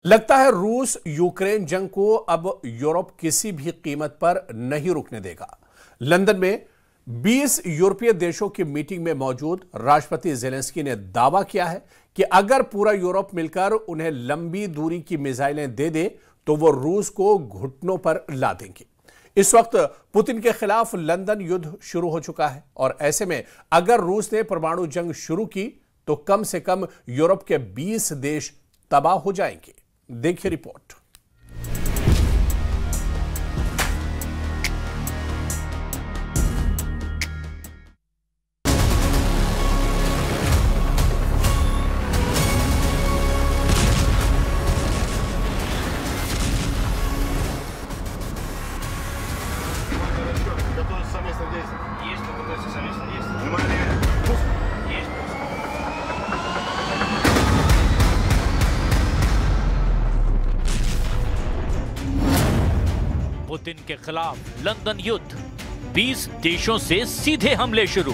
लगता है रूस यूक्रेन जंग को अब यूरोप किसी भी कीमत पर नहीं रुकने देगा। लंदन में 20 यूरोपीय देशों की मीटिंग में मौजूद राष्ट्रपति ज़ेलेंस्की ने दावा किया है कि अगर पूरा यूरोप मिलकर उन्हें लंबी दूरी की मिसाइलें दे दे तो वो रूस को घुटनों पर ला देंगे। इस वक्त पुतिन के खिलाफ लंदन युद्ध शुरू हो चुका है और ऐसे में अगर रूस ने परमाणु जंग शुरू की तो कम से कम यूरोप के 20 देश तबाह हो जाएंगे। देखिए रिपोर्ट। पुतिन के खिलाफ लंदन युद्ध, 20 देशों से सीधे हमले शुरू।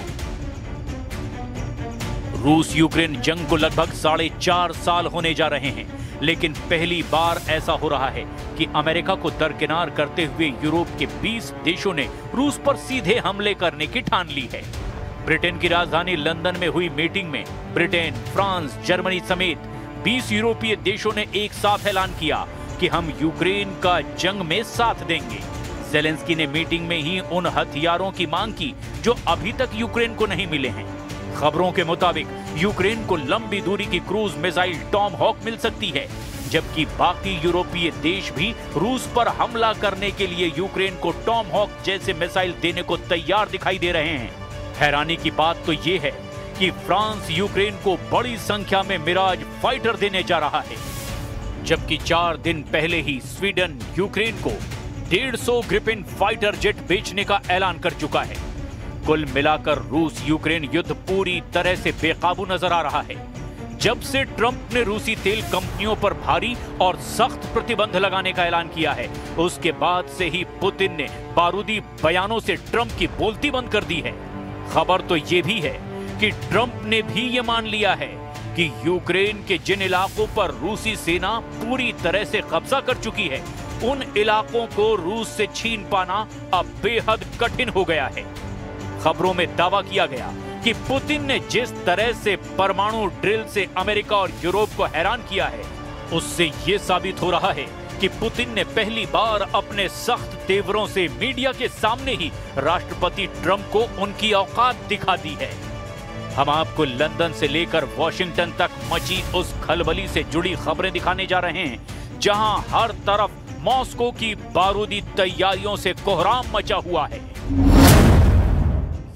रूस यूक्रेन जंग को लगभग 4.5 साल होने जा रहे हैं, लेकिन पहली बार ऐसा हो रहा है कि अमेरिका को दरकिनार करते हुए यूरोप के 20 देशों ने रूस पर सीधे हमले करने की ठान ली है। ब्रिटेन की राजधानी लंदन में हुई मीटिंग में ब्रिटेन, फ्रांस, जर्मनी समेत 20 यूरोपीय देशों ने एक साथ ऐलान किया कि हम यूक्रेन का जंग में साथ देंगे। ज़ेलेंस्की ने मीटिंग में ही उन हथियारों की मांग की जो अभी तक यूक्रेन को नहीं मिले हैं। खबरों के मुताबिक यूक्रेन को लंबी दूरी की क्रूज मिसाइल टॉम हॉक मिल सकती है, जबकि बाकी यूरोपीय देश भी रूस पर हमला करने के लिए यूक्रेन को टॉम हॉक जैसे मिसाइल देने को तैयार दिखाई दे रहे हैं। हैरानी की बात तो यह है कि फ्रांस यूक्रेन को बड़ी संख्या में मिराज फाइटर देने जा रहा है, जबकि 4 दिन पहले ही स्वीडन यूक्रेन को 150 ग्रिपेन फाइटर जेट बेचने का ऐलान कर चुका है। कुल मिलाकर रूस यूक्रेन युद्ध पूरी तरह से बेकाबू नजर आ रहा है। जब से ट्रंप ने रूसी तेल कंपनियों पर भारी और सख्त प्रतिबंध लगाने का ऐलान किया है, उसके बाद से ही पुतिन ने बारूदी बयानों से ट्रंप की बोलती बंद कर दी है। खबर तो यह भी है कि ट्रंप ने भी यह मान लिया है कि यूक्रेन के जिन इलाकों पर रूसी सेना पूरी तरह से कब्जा कर चुकी है, उन इलाकों को रूस से छीन पाना अब बेहद कठिन हो गया है। खबरों में दावा किया गया कि पुतिन ने जिस तरह से परमाणु ड्रिल से अमेरिका और यूरोप को हैरान किया है, उससे यह साबित हो रहा है कि पुतिन ने पहली बार अपने सख्त तेवरों से मीडिया के सामने ही राष्ट्रपति ट्रंप को उनकी औकात दिखा दी है। हम आपको लंदन से लेकर वॉशिंगटन तक मची उस खलबली से जुड़ी खबरें दिखाने जा रहे हैं, जहां हर तरफ मॉस्को की बारूदी तैयारियों से कोहराम मचा हुआ है।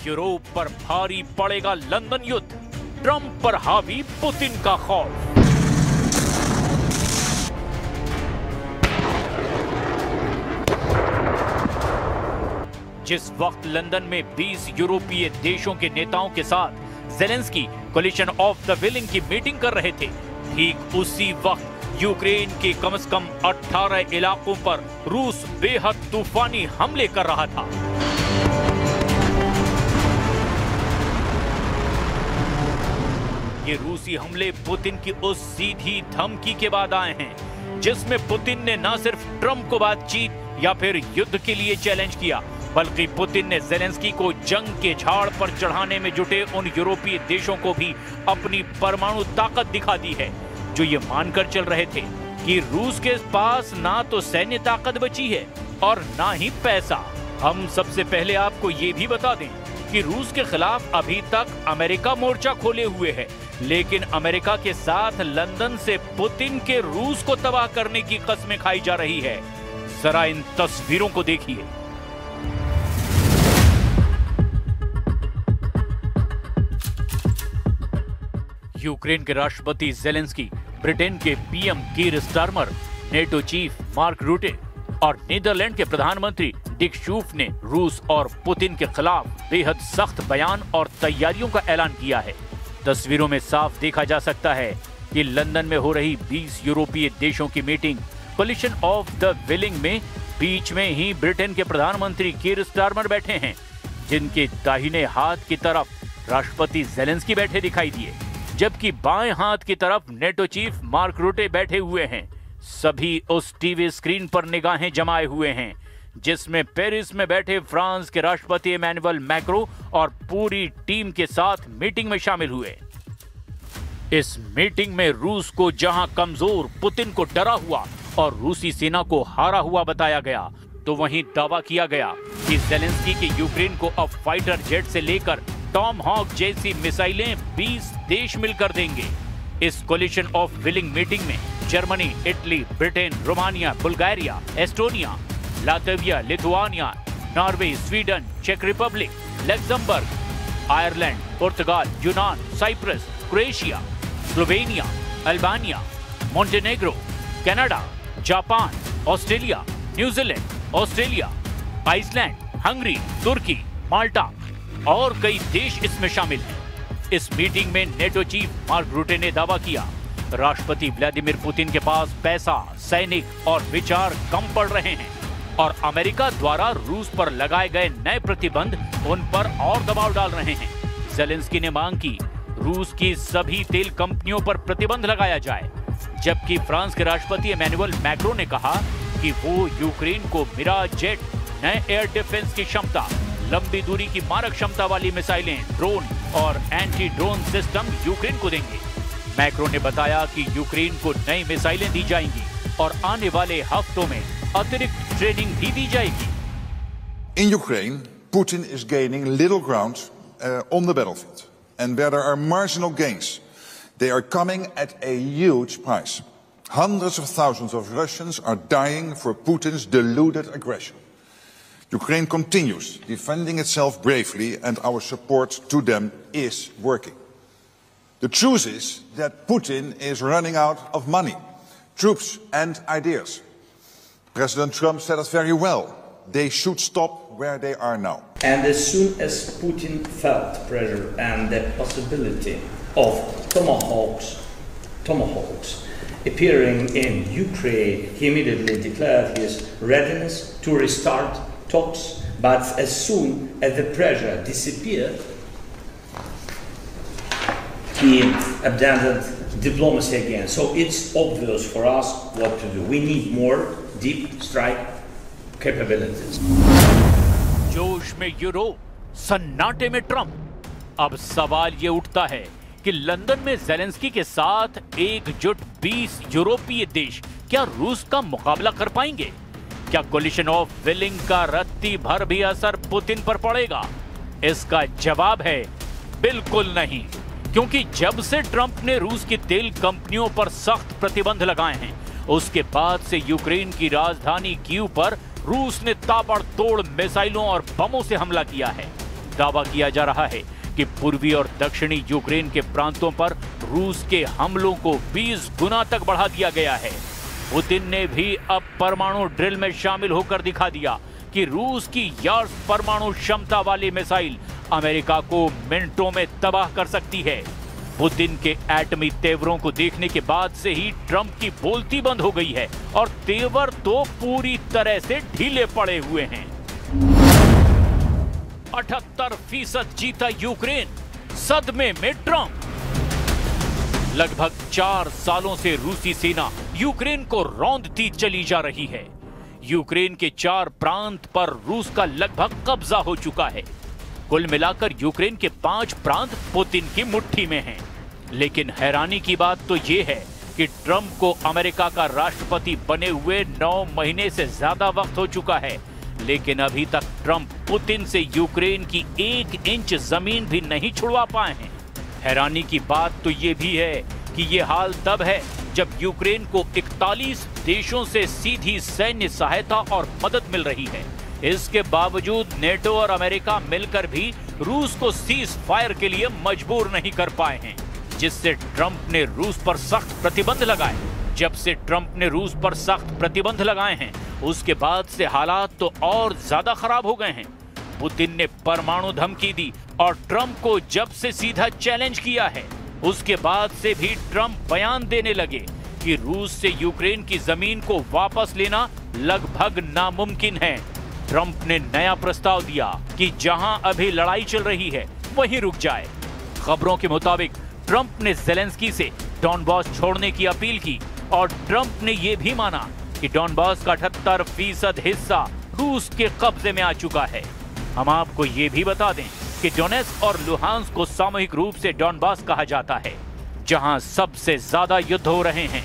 यूरोप पर भारी पड़ेगा लंदन युद्ध, ट्रंप पर हावी पुतिन का खौफ। जिस वक्त लंदन में 20 यूरोपीय देशों के नेताओं के साथ Zelensky collision of the willing की मीटिंग कर रहे थे, ठीक उसी वक्त यूक्रेन के कम से कम 18 इलाकों पर रूस बेहद तूफानी हमले कर रहा था। ये रूसी हमले पुतिन की उस सीधी धमकी के बाद आए हैं, जिसमें पुतिन ने न सिर्फ ट्रंप को बातचीत या फिर युद्ध के लिए चैलेंज किया, बल्कि पुतिन ने ज़ेलेंस्की को जंग के झाड़ पर चढ़ाने में जुटे उन यूरोपीय देशों को भी अपनी परमाणु ताकत दिखा दी है, जो ये मानकर चल रहे थे कि रूस के पास ना तो सैन्य ताकत बची है और ना ही पैसा। हम सबसे पहले आपको ये भी बता दें कि रूस के खिलाफ अभी तक अमेरिका मोर्चा खोले हुए है, लेकिन अमेरिका के साथ लंदन से पुतिन के रूस को तबाह करने की कस्में खाई जा रही है। जरा इन तस्वीरों को देखिए। यूक्रेन के राष्ट्रपति ज़ेलेंस्की, ब्रिटेन के PM Keir Starmer, NATO chief mark रूटे और नीदरलैंड के प्रधानमंत्री डिक शूफ ने रूस और पुतिन के खिलाफ बेहद सख्त बयान और तैयारियों का ऐलान किया है। तस्वीरों में साफ देखा जा सकता है कि लंदन में हो रही 20 यूरोपीय देशों की meeting collision of the willing में बीच में ही ब्रिटेन के प्रधानमंत्री कीर स्टारमर बैठे हैं, जिनके दाहिने हाथ की तरफ राष्ट्रपति ज़ेलेंस्की बैठे दिखाई दिए, जबकि बाएं हाथ की तरफ नेटो चीफ मार्क रूटे बैठे हुए हैं। सभी उस टीवी स्क्रीन पर निगाहें जमाए हुए हैं जिसमें पेरिस में बैठे फ्रांस के राष्ट्रपति इमैनुअल मैक्रो और पूरी टीम के साथ मीटिंग में शामिल हुए। इस मीटिंग में रूस को जहां कमजोर, पुतिन को डरा हुआ और रूसी सेना को हारा हुआ बताया गया, तो वहीं दावा किया गया कि ज़ेलेंस्की के यूक्रेन को अब फाइटर जेट से लेकर टॉम हॉक जैसी मिसाइलें 20 देश मिलकर देंगे। इस कोलिशन ऑफ विलिंग मीटिंग में Germany, Italy, Britain, Romania, Bulgaria, Estonia, Latvia, Lithuania, Norway, Sweden, चेक रिपब्लिक, लग्जमबर्ग, आयरलैंड, पुर्तगाल, यूनान, Cyprus, Croatia, Slovenia, Albania, Montenegro, Canada, Japan, Australia, New Zealand, Australia, Iceland, Hungary, तुर्की, माल्टा और कई देश इसमें शामिल हैं। इस मीटिंग में नेटो चीफ मार्क रूटे ने दावा किया, राष्ट्रपति व्लादिमीर पुतिन के पास पैसा, सैनिक और विचार कम पड़ रहे हैं और अमेरिका द्वारा रूस पर लगाए गए नए प्रतिबंध उन पर और दबाव डाल रहे हैं। ज़ेलेंस्की ने मांग की रूस की सभी तेल कंपनियों पर प्रतिबंध लगाया जाए, जबकि फ्रांस के राष्ट्रपति इमैनुअल मैक्रो ने कहा कि वो यूक्रेन को मिराज जेट, नए एयर डिफेंस की क्षमता, लंबी दूरी की मारक क्षमता वाली मिसाइलें, ड्रोन और एंटी ड्रोन सिस्टम यूक्रेन को देंगे। मैक्रो ने बताया कि यूक्रेन को नई मिसाइलें दी जाएंगी और आने वाले हफ्तों में अतिरिक्त ट्रेनिंग भी दी जाएगी। In Ukraine, Putin is gaining little ground on the battlefield, and where there are marginal gains, they are coming at a huge price. Hundreds of thousands of Russians are dying for Putin's deluded aggression. Ukraine continues defending itself bravely, and our support to them is working. The truth is that Putin is running out of money, troops and ideas. President Trump said it very well. They should stop where they are now. And as soon as Putin felt pressure and the possibility of tomahawks appearing in Ukraine, he immediately declared his readiness to restart talks. But as soon as the pressure disappeared, he abandoned diplomacy again. So it's obvious for us what to do. We need more deep strike capabilities. जोश में Europe, सन्नाटे में Trump. अब सवाल ये उठता है कि लंदन में ज़ेलेंस्की के साथ एकजुट 20 यूरोपीय देश क्या रूस का मुकाबला कर पाएंगे? क्या कोलिशन ऑफ विलिंग का रत्ती भर भी असर पुतिन पर पड़ेगा? इसका जवाब है बिल्कुल नहीं, क्योंकि जब से ट्रंप ने रूस की तेल कंपनियों पर सख्त प्रतिबंध लगाए हैं, उसके बाद से यूक्रेन की राजधानी कीव पर रूस ने ताबड़तोड़ मिसाइलों और बमों से हमला किया है। दावा किया जा रहा है कि पूर्वी और दक्षिणी यूक्रेन के प्रांतों पर रूस के हमलों को 20 गुना तक बढ़ा दिया गया है। पुतिन ने भी अब परमाणु ड्रिल में शामिल होकर दिखा दिया कि रूस की यार्स परमाणु क्षमता वाली मिसाइल अमेरिका को मिनटों में तबाह कर सकती है। पुतिन के एटमी तेवरों को देखने के बाद से ही ट्रंप की बोलती बंद हो गई है और तेवर तो पूरी तरह से ढीले पड़े हुए हैं। 78% जीता यूक्रेन, सदमे में ट्रंप। लगभग 4 सालों से रूसी सेना यूक्रेन को रौंदती चली जा रही है। यूक्रेन के 4 प्रांत पर रूस का लगभग कब्जा हो चुका है। कुल मिलाकर यूक्रेन के 5 प्रांत पुतिन की मुट्ठी में हैं। लेकिन हैरानी की बात तो ये है कि ट्रंप को अमेरिका का राष्ट्रपति बने हुए 9 महीने से ज्यादा वक्त हो चुका है, लेकिन अभी तक ट्रंप पुतिन से यूक्रेन की 1 इंच जमीन भी नहीं छुड़वा पाए हैं। हैरानी की बात तो ये भी है कि ये हाल तब है जब यूक्रेन को 41 देशों से सीधी सैन्य सहायता और मदद मिल रही है। इसके बावजूद नेटो और अमेरिका मिलकर भी रूस को सीज फायर के लिए मजबूर नहीं कर पाए हैं, जिससे ट्रंप ने रूस पर सख्त प्रतिबंध लगाए। जब से ट्रंप ने रूस पर सख्त प्रतिबंध लगाए हैं, उसके बाद से हालात तो और ज्यादा खराब हो गए हैं। पुतिन ने परमाणु धमकी दी और ट्रंप को जब से सीधा चैलेंज किया है, उसके बाद से भी ट्रंप बयान देने लगे कि रूस से यूक्रेन की जमीन को वापस लेना लगभग नामुमकिन है। ट्रंप ने नया प्रस्ताव दिया कि जहां अभी लड़ाई चल रही है वहीं रुक जाए। खबरों के मुताबिक ट्रंप ने ज़ेलेंस्की से डॉनबास छोड़ने की अपील की और ट्रंप ने यह भी माना कि डॉनबास का 78% हिस्सा रूस के कब्जे में आ चुका है। हम आपको ये भी बता दें कि डोनेट्स्क और लुहांस्क को सामूहिक रूप से डॉनबास कहा जाता है, जहां सबसे ज्यादा युद्ध हो रहे हैं।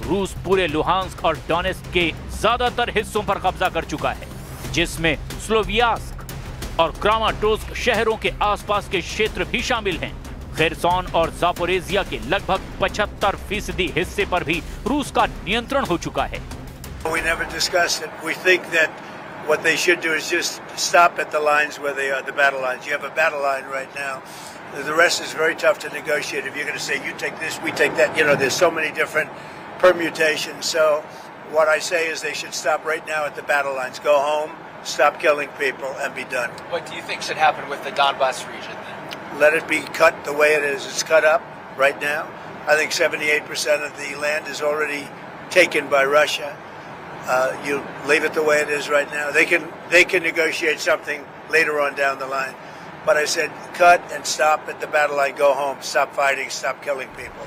रूस पूरे लुहांस्क और डोनेट्स्क के ज्यादातर हिस्सों पर कब्जा कर चुका है, जिसमें स्लोवियास्क और क्रामाटोर्स्क शहरों के आसपास के क्षेत्र भी शामिल हैं। खेरसोन और जापोरेजिया के लगभग 75% हिस्से पर भी रूस का नियंत्रण हो चुका है। We never discussed it. We think that what they should do is just stop at the lines where they are, the battle lines. You have a battle line right now. The rest is very tough to negotiate. If you're going to say you take this, we take that, there's so many different permutations. So what I say is they should stop right now at the battle lines. Go home, stop killing people, and be done. What do you think should happen with the Donbas region then? Let it be cut the way it is. It's cut up right now. I think 78% of the land is already taken by Russia. You leave it the way it is right now. They can negotiate something later on down the line. But I said cut and stop at the battle line. Go home. Stop fighting. Stop killing people.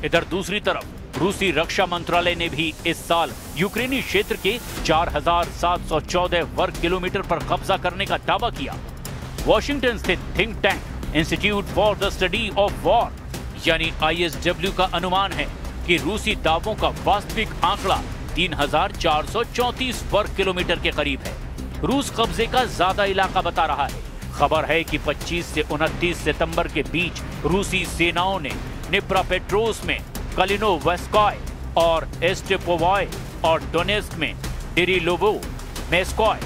इधर दूसरी तरफ रूसी रक्षा मंत्रालय ने भी इस साल यूक्रेनी क्षेत्र के 4,714 वर्ग किलोमीटर पर कब्जा करने का दावा किया। वॉशिंगटन स्थित think tank institute for the study of war यानी ISW का अनुमान है कि रूसी दावों का वास्तविक आंकड़ा 3,434 वर्ग किलोमीटर के करीब है। रूस कब्जे का ज्यादा इलाका बता रहा है। खबर है कि 25 से 29 सितंबर के बीच रूसी सेनाओं ने निप्रोपेट्रोव्स्क में कलिनोवस्काय और एस्टेपोवाय और डोनेस्क में डिरिलोवो, मेस्कॉय,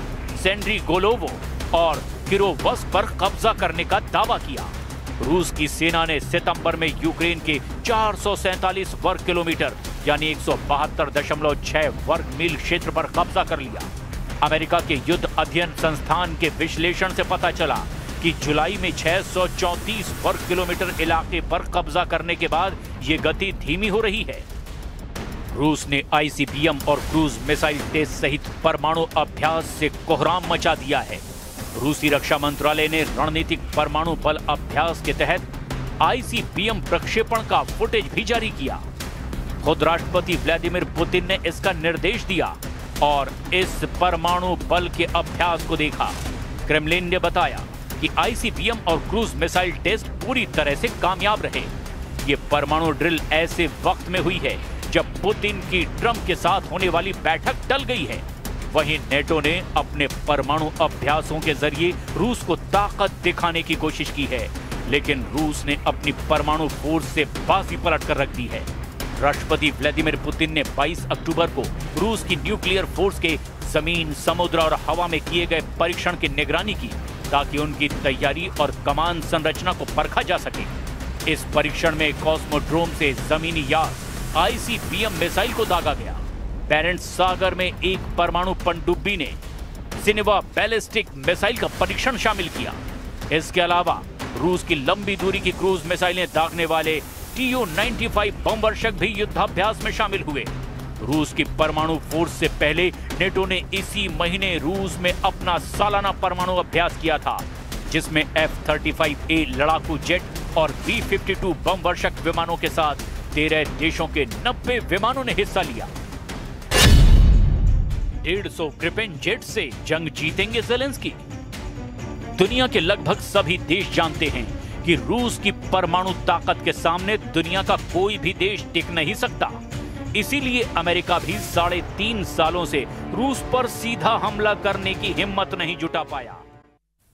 सेंड्रीगोलोवो और किरोवस्क पर कब्जा करने का दावा किया। रूस की सेना ने सितंबर में यूक्रेन के 447 वर्ग किलोमीटर यानी 172.6 वर्ग मील क्षेत्र पर कब्जा कर लिया। अमेरिका के युद्ध अध्ययन संस्थान के विश्लेषण से पता चला कि जुलाई में 634 वर्ग किलोमीटर इलाके पर कब्जा करने के बाद ये गति धीमी हो रही है। रूस ने ICBM और क्रूज मिसाइल टेस्ट सहित परमाणु अभ्यास से कोहराम मचा दिया है। रूसी रक्षा मंत्रालय ने रणनीतिक परमाणु बल अभ्यास के तहत ICBM प्रक्षेपण का फुटेज भी जारी किया। खुद राष्ट्रपति व्लादिमीर पुतिन ने इसका निर्देश दिया और इस परमाणु बल के अभ्यास को देखा। क्रेमलिन ने बताया कि ICBM और क्रूज मिसाइल टेस्ट पूरी तरह से कामयाब रहे। ये परमाणु ड्रिल ऐसे वक्त में हुई है जब पुतिन की ट्रंप के साथ होने वाली बैठक टल गई है। वहीं नेटो ने अपने परमाणु अभ्यासों के जरिए रूस को ताकत दिखाने की कोशिश की है, लेकिन रूस ने अपनी परमाणु फोर्स से बाजी पलट कर रख दी है। राष्ट्रपति व्लादिमीर पुतिन ने 22 अक्टूबर को रूस की न्यूक्लियर फोर्स के जमीन, समुद्र और हवा में किए गए परीक्षण की निगरानी की ताकि उनकी तैयारी और कमान संरचना को परखा जा सके। इस परीक्षण में कॉस्मोड्रोम से जमीनी यार्ड ICBM मिसाइल को दागा गया। बैरेंट्स सागर में एक परमाणु पनडुब्बी ने सिनेवा बैलिस्टिक मिसाइल का परीक्षण शामिल किया। इसके अलावा रूस की लंबी दूरी की क्रूज मिसाइलें दागने वाले Tu-95 बम वर्षक भी युद्धाभ्यास में शामिल हुए। रूस की परमाणु फोर्स से पहले नेटो ने इसी महीने रूस में अपना सालाना परमाणु अभ्यास किया था, जिसमें F-35A लड़ाकू जेट और B-52 बम वर्षक विमानों के साथ 13 देशों के 90 विमानों ने हिस्सा लिया। 150 ग्रिपेन जेट से जंग जीतेंगे ज़ेलेंस्की। दुनिया के लगभग सभी देश जानते हैं कि रूस की परमाणु ताकत के सामने दुनिया का कोई भी देश टिक नहीं सकता। इसीलिए अमेरिका भी 3.5 सालों से रूस पर सीधा हमला करने की हिम्मत नहीं जुटा पाया।